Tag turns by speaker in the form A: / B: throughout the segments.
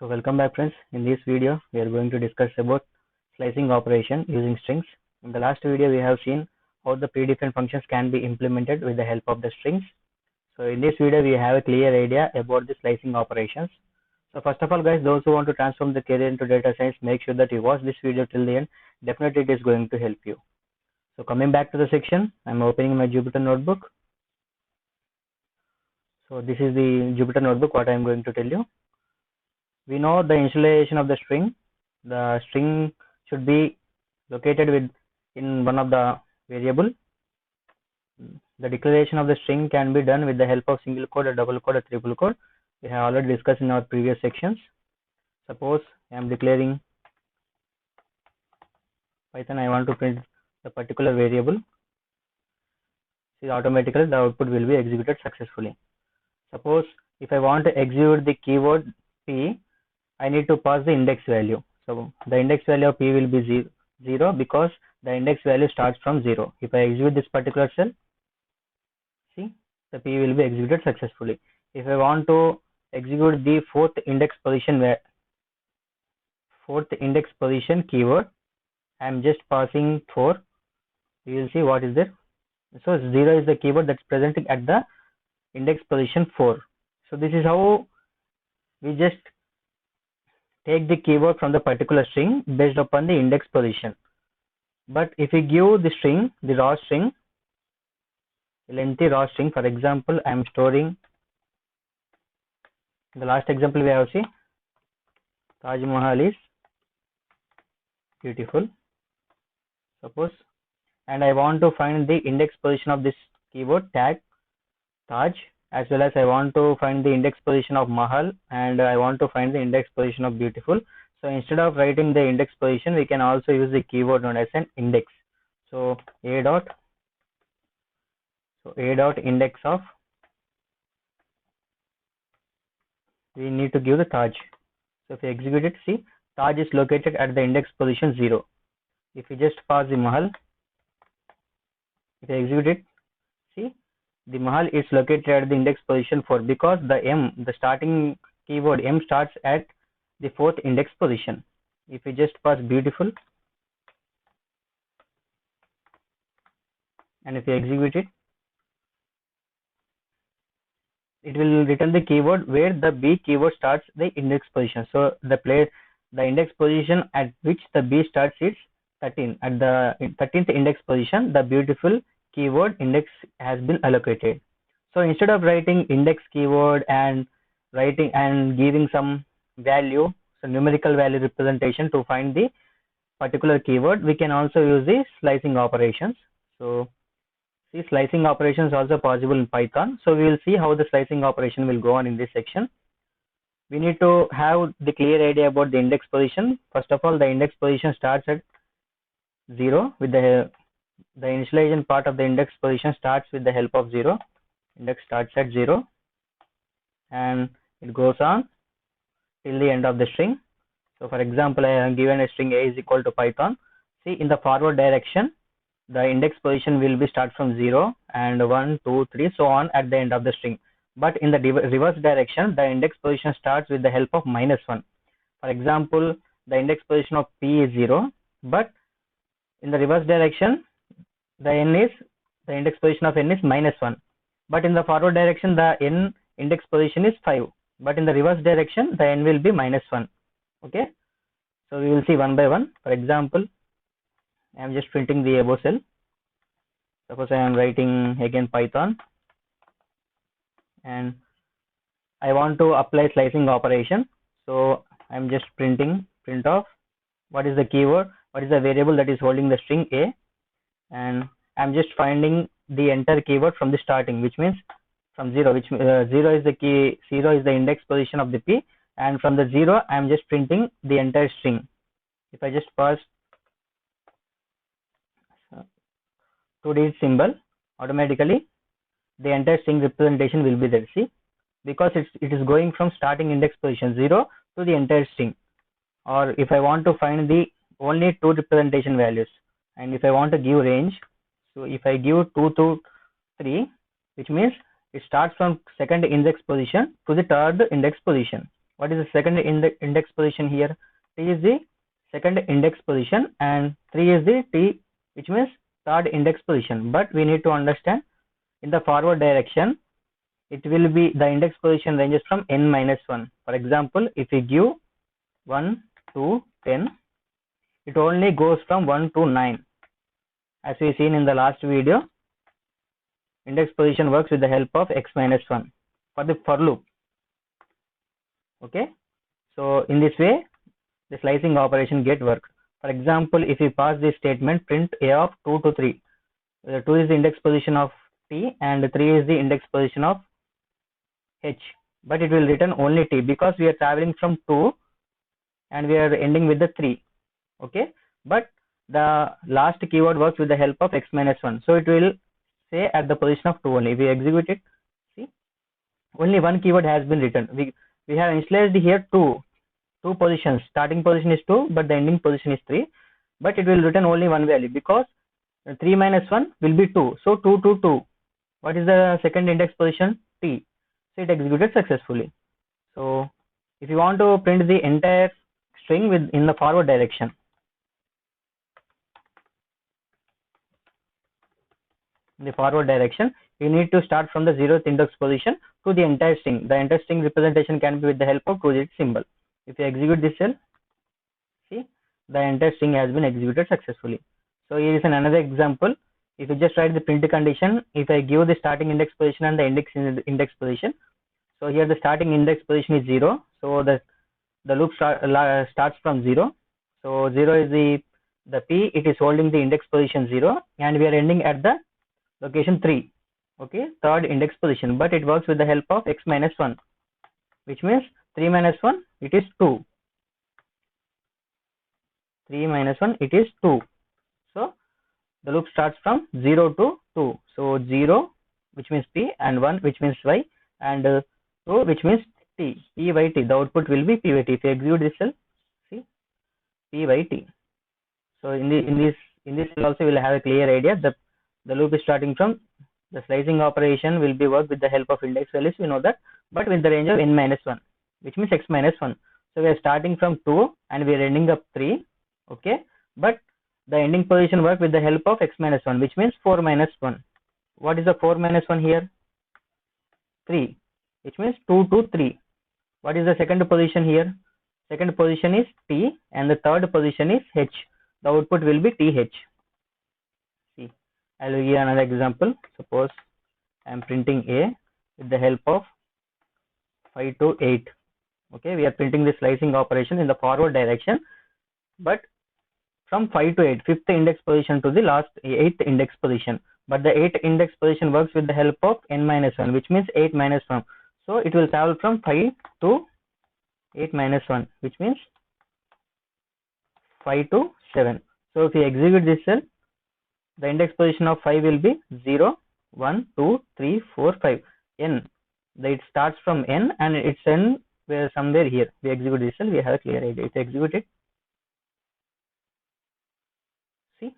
A: So welcome back friends. In this video we are going to discuss about slicing operation using strings. In the last video we have seen how the predefined functions can be implemented with the help of the strings. So in this video we have a clear idea about the slicing operations. So first of all guys, those who want to transform the career into data science, make sure that you watch this video till the end. Definitely it is going to help you. So coming back to the section, I'm opening my Jupyter notebook. So this is the Jupyter notebook, what I'm going to tell you. We know the initialization of the string. The string should be located in one of the variable. The declaration of the string can be done with the help of single quote, a double quote, a triple quote. We have already discussed in our previous sections. Suppose I am declaring Python, I want to print the particular variable. See, automatically the output will be executed successfully. Suppose if I want to execute the keyword P, I need to pass the index value. So the index value of P will be 0 because the index value starts from 0. If I execute this particular cell, see, the P will be executed successfully. If I want to execute the fourth index position keyword, I am just passing 4. You will see what is there. So 0 is the keyword that's presenting at the index position 4. So this is how we just take the keyword from the particular string based upon the index position. But if we give the string, the raw string, lengthy raw string, for example, I am storing the last example we have seen, Taj Mahal is beautiful, suppose, and I want to find the index position of this keyword tag Taj, as well as I want to find the index position of Mahal, and I want to find the index position of beautiful. So instead of writing the index position, we can also use the keyword known as an index. So a dot index of, we need to give the Taj. So if we execute it, see, Taj is located at the index position 0. If we just pass the Mahal, if I execute it, see, the Mahal is located at the index position 4 because the starting keyword M starts at the 4th index position. If we just pass beautiful and if we execute it, it will return the keyword where the B keyword starts the index position. So the index position at which the B starts is 13. At the 13th index position, the beautiful keyword index has been allocated. So instead of writing index keyword and giving some value, so numerical value representation to find the particular keyword, we can also use the slicing operations. So see, slicing operations also possible in Python. So we will see how the slicing operation will go on in this section. We need to have the clear idea about the index position. First of all, the index position starts at 0 with the initialization part of the index position starts with the help of 0. Index starts at 0 and it goes on till the end of the string. So for example, I have given a string a is equal to Python. See, in the forward direction, the index position will be start from 0 and 1, 2, 3, so on at the end of the string. But in the reverse direction, the index position starts with the help of -1. For example, the index position of P is 0, but in the reverse direction, the index position of N is -1. But in the forward direction, the N index position is 5. But in the reverse direction, the N will be -1. Okay. So we will see one by one. For example, I am just printing the above cell. Suppose I am writing again Python and I want to apply slicing operation. So I am just printing print of what is the keyword, what is the variable that is holding the string A, and I am just finding the entire keyword from the starting, which means from 0, which 0 is the key, 0 is the index position of the P, and from the 0 I am just printing the entire string. If I just pass 2-digit symbol, automatically the entire string representation will be there. See, because it is going from starting index position 0 to the entire string. Or if I want to find the only 2 representation values, and if I want to give range, so if I give 2 to 3, which means it starts from 2nd index position to the 3rd index position. What is the second index position here? T is the second index position and 3 is the T, which means third index position. But we need to understand in the forward direction, it will be the index position ranges from n minus 1. For example, if we give 1 to 10, it only goes from 1 to 9. As we seen in the last video, index position works with the help of x minus 1 for the for loop. Okay, so in this way the slicing operation get worked. For example, if we pass this statement print a of 2 to 3, 2 is the index position of T and 3 is the index position of H, but it will return only T because we are traveling from 2 and we are ending with the 3. Okay, but the last keyword works with the help of x minus 1, so it will say at the position of 2 only. If we execute it, see, only one keyword has been written. We have initialized here two positions. Starting position is 2, but the ending position is 3, but it will return only one value because 3 minus 1 will be 2, so 2 to 2. What is the second index position? T. So it executed successfully. So if you want to print the entire string in the forward direction, you need to start from the 0th index position to the entire string. The entire string representation can be with the help of 2-digit symbol. If you execute this cell, see, the entire string has been executed successfully. So here is another example. If you just write the print condition, if I give the starting index position and the index position, so here the starting index position is 0, so the loop starts from 0. So 0 is the P, it is holding the index position 0, and we are ending at the location 3. Okay, third index position, but it works with the help of x minus 1, which means 3 minus 1, it is 2. 3 minus 1, it is 2. So the loop starts from 0 to 2. So 0, which means P, and 1, which means Y, and 2, which means T. P by T. The output will be P by T. If you execute this cell, see, P by T. So in this also we will have a clear idea. The loop is starting from the slicing operation will be worked with the help of index values. We know that, but with the range of n minus 1, which means x minus 1. So we are starting from 2 and we are ending up 3. Okay, but the ending position work with the help of x minus 1, which means 4 minus 1. What is the 4 minus 1 here? 3, which means 2 to 3. What is the second position here? Second position is T and the third position is H. The output will be TH. See, I will give another example. Suppose I am printing A with the help of 5 to 8. Okay, we are printing the slicing operation in the forward direction, but from 5 to 8, fifth index position to the last 8th index position. But the 8th index position works with the help of n minus 1, which means 8 minus 1. So it will travel from 5 to 8 minus 1, which means 5 to 7. So if we execute this cell, the index position of 5 will be 0, 1, 2, 3, 4, 5. N. It starts from n and it's n where somewhere here. We execute this cell, we have a clear idea. If we execute it, see,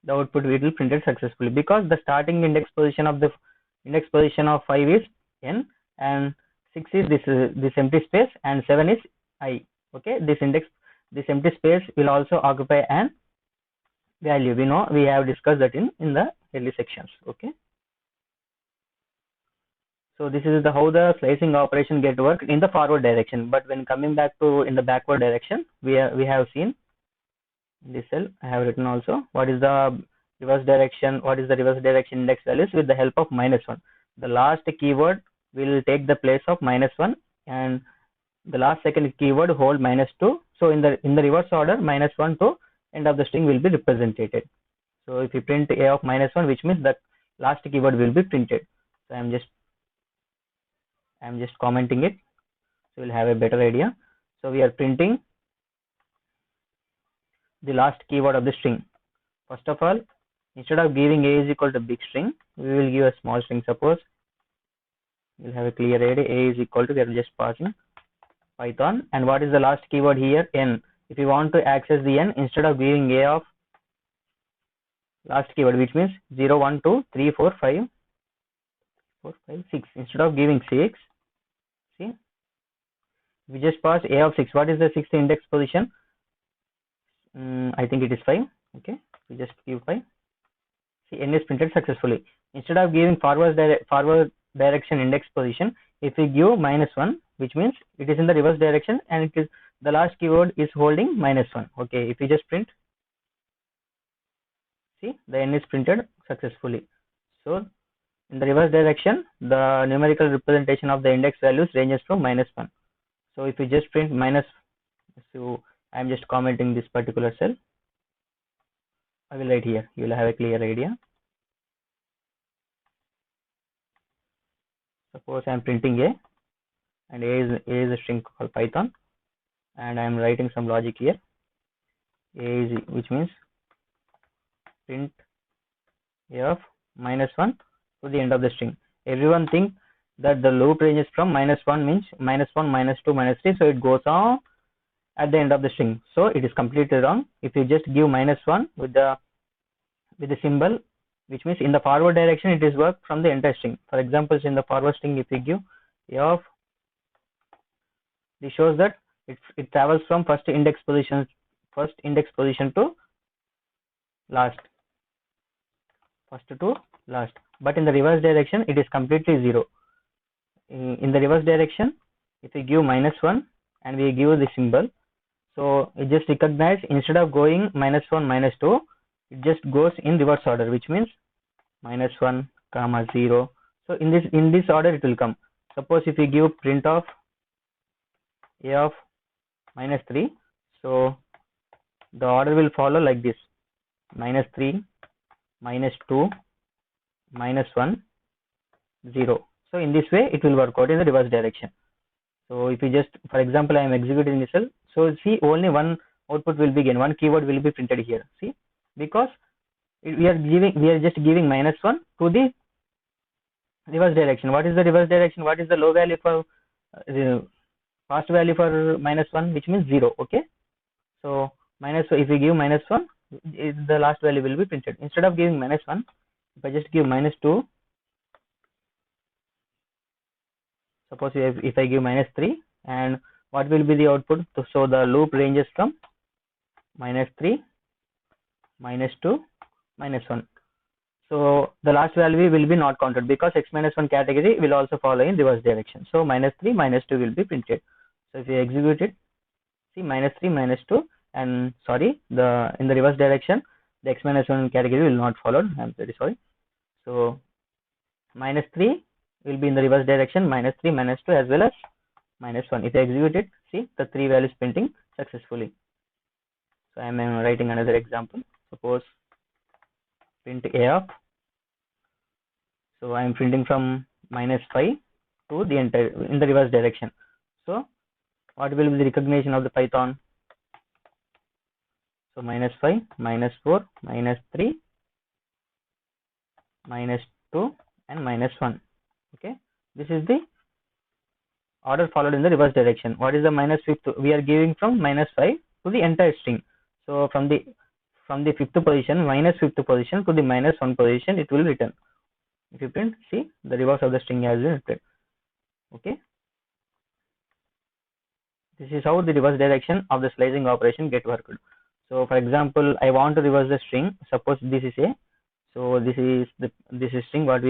A: the output will printed successfully because the starting index position of 5 is n and 6 is this empty space and 7 is I. Okay, this empty space will also occupy an value. We know, we have discussed that in the early sections. Okay, so this is how the slicing operation get worked in the forward direction. But when coming back to in the backward direction, we have seen in this cell I have written also what is the reverse direction. What is the reverse direction index values with the help of minus 1. The last keyword will take the place of minus 1 and the last second keyword hold minus 2. So in the reverse order, minus 1 to end of the string will be represented. So if you print a of minus 1, which means that last keyword will be printed. So I am just commenting it, so we'll have a better idea. So we are printing the last keyword of the string. First of all, instead of giving a is equal to big string, we will give a small string. Suppose we'll have a clear idea. A is equal to, we are just passing Python, and what is the last keyword here? N. If you want to access the n, instead of giving a of last keyword, which means 0, 1, 2, 3, 4, 5, 6, instead of giving 6, see, We just pass a of 6. What is the sixth index position? I think it is 5. Okay, we just give 5. See, n is printed successfully. Instead of giving forward direction index position, if we give -1, which means it is in the reverse direction, and it is the last keyword is holding -1. Okay, if we just print, see, the n is printed successfully. So in the reverse direction, the numerical representation of the index values ranges from -1. So if we just print minus, so I am just commenting this particular cell. I will write here. You will have a clear idea. Suppose I am printing a, and a is a string called Python, and I am writing some logic here. A is, which means print a of -1 to the end of the string. Everyone think that the loop ranges from -1 means -1, -2, -3, so it goes on at the end of the string. So it is completely wrong. If you just give -1 with the symbol, which means in the forward direction, it is work from the entire string. For example, in the forward string, if we give a of, this shows that it travels from first index position to last, but in the reverse direction, it is completely 0. In the reverse direction, if we give -1 and we give the symbol, so it just recognize, instead of going -1, -2, it just goes in reverse order, which means -1, comma 0. So in this order it will come. Suppose if we give print of a of -3, so the order will follow like this: -3, -2, -1, 0. So in this way it will work out in the reverse direction. So if you just, for example, I am executing this cell, so see, only one output will be gained, one keyword will be printed here. See, because we are just giving -1 to the reverse direction. What is the reverse direction? What is the low value for fast value for -1, which means 0. Okay, so if we give -1, the last value will be printed. Instead of giving -1, if I just give -2, suppose if I give -3, and what will be the output? So the loop ranges from -3, -2, -1. So the last value will be not counted, because x-1 category will also follow in reverse direction. So -3, -2 will be printed. So if you execute it, see, -3, -2, and sorry, in the reverse direction, the x-1 category will not follow. I'm very sorry. So -3 will be in the reverse direction, -3, -2, as well as -1. If I execute it, see, the 3 values printing successfully. So I am writing another example. Suppose print a of, so I am printing from -5 to the entire in the reverse direction. So what will be the recognition of the Python? So -5, -4, -3, -2, and -1. Okay, this is the order followed in the reverse direction. What is the -5th? We are giving from -5 to the entire string. So from the 5th position, -5th position to the -1 position, it will return. If you print, see, the reverse of the string has been returned. Okay, this is how the reverse direction of the slicing operation get worked. So for example, I want to reverse the string. Suppose this is a, so this is string what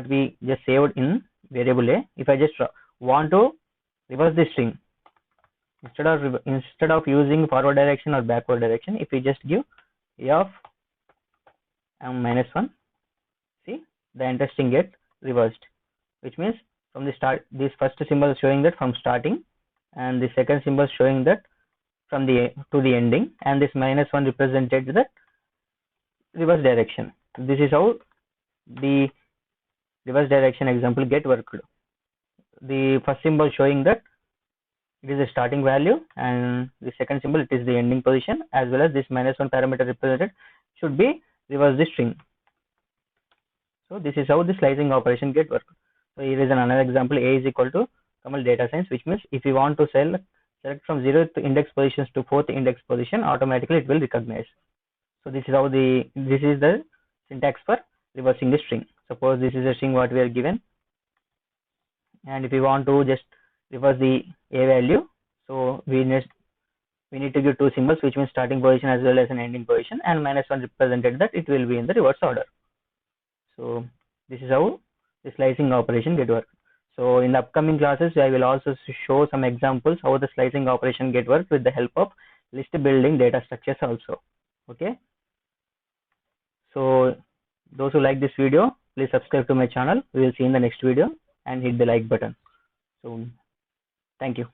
A: we just saved in variable a. If I just want to reverse the string, instead of using forward direction or backward direction, if we just give a of -1, see, the entire string gets reversed, which means from the start, this first symbol showing that from starting, and the second symbol showing that from the to the ending, and this -1 represented the reverse direction. This is how the reverse direction example get worked. The first symbol showing that it is a starting value, and the second symbol, it is the ending position, as well as this -1 parameter represented should be reverse the string. So this is how the slicing operation get worked. So here is another example. A is equal to data science, which means if you want to select from 0th index positions to 4th index position, automatically it will recognize. So this is how this is the syntax for reversing the string. Suppose this is a string what we are given, and if you want to just reverse the A value. So we need to give two symbols, which means starting position as well as an ending position, and -1 represented that it will be in the reverse order. So this is how the slicing operation get work. So in the upcoming classes, I will also show some examples how the slicing operation get work with the help of list building data structures also. Okay. So those who like this video, please subscribe to my channel. We will see in the next video and hit the like button. So thank you.